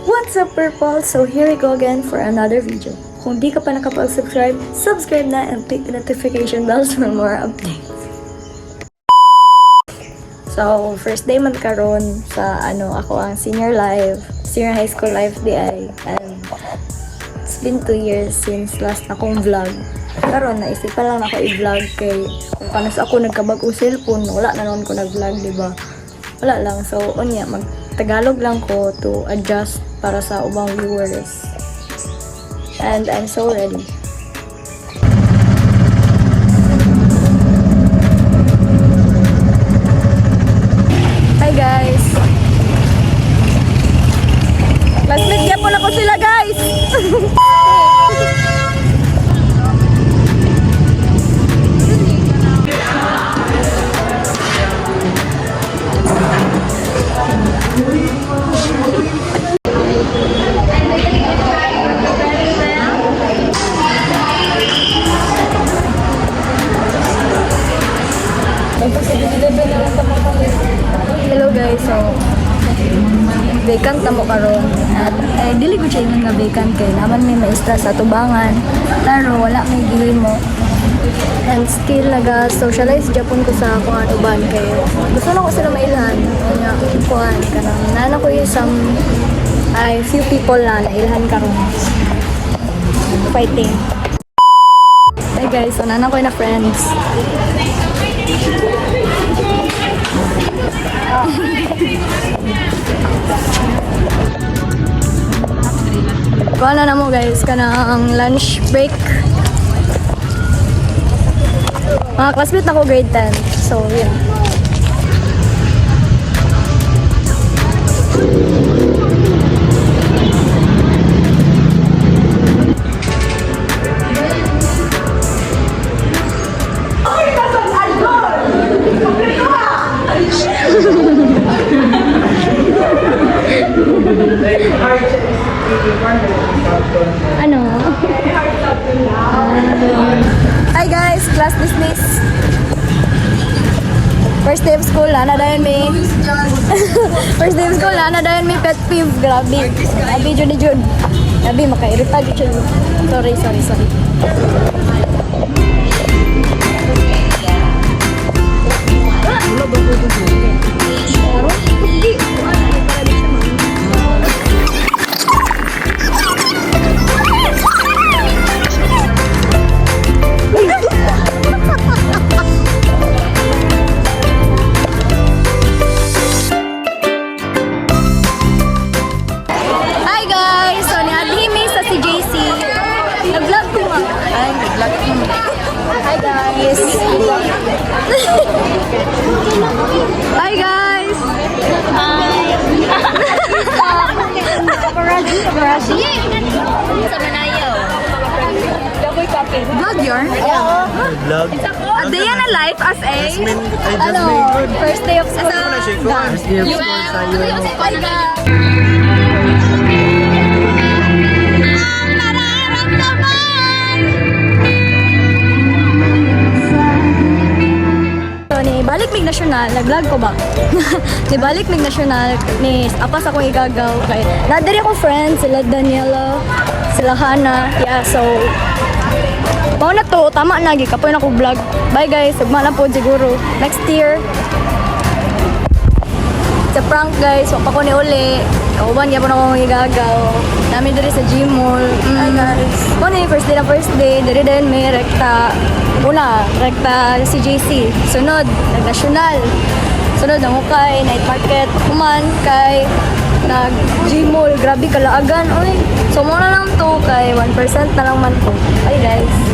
What's up, Purple? So here we go again for another video. Kung di ka pa nakapag-subscribe, subscribe na and click the notification bells for more updates. So, first day man karon sa ako ang senior high school life di ay. And it's been 2 years since last na akong vlog. Karon naisipan lang ako i-vlog kay kung paano sa ako nagkabag-o cellphone, wala na noon ko nag-vlog, di ba? Wala lang. So, unya mag-Tagalog lang ko to adjust para sa ubang viewers. And I'm so ready. Hi guys! Classmate niya po na ko sila guys! Hello guys, so vacant na mo karon at dili ko siya nga vacant kay naman may maestra sa tubangan pero wala may gili mo and still naga-socialize Japon ko sa akong uban kay gusto na ko sila mailhan nga kuan kanang nana ko isang few people na nailhan karon fighting. Hey guys, so nana ko na friends. Kuha na mo guys, kanang lunch break. Mga classmate na ko grade 10. So, yun. Ano? Hi guys, class dismiss. First day of school, na dayon may first day of school, na dayon may pet peeve. Grabe. Grabe jud ni jud. Grabe makairita jud. Sorry. Hi guys! Hi guys! Paparazzi? Sa Manayo. Vlog yarn? Vlog. A day in a life as a first day of school. First day of school tayo. Hi guys! Balik mig nasyonal, nag-vlog ko ba? Ni balik mig nasyonal ni apas akong igagaw kay nadiri ko friends sila Daniela, sila Hana. Yeah, so mao na to, tama na gi kapoy na ko vlog. Bye guys, ugma na po siguro next year. Sa prank guys, wa pa ko ni uli. Kauban gyapon ako igagaw. Nami diri sa gym mall. Hi guys. Mo ni first day, diri din may rekta. Una, rekta CJC. Sunod, nag-national. Sunod, ang ukay, night market. Kuman, kay nag-gym mall. Grabe kalaagan. Oy. So, muna lang to kay 1% na lang man to. Bye guys.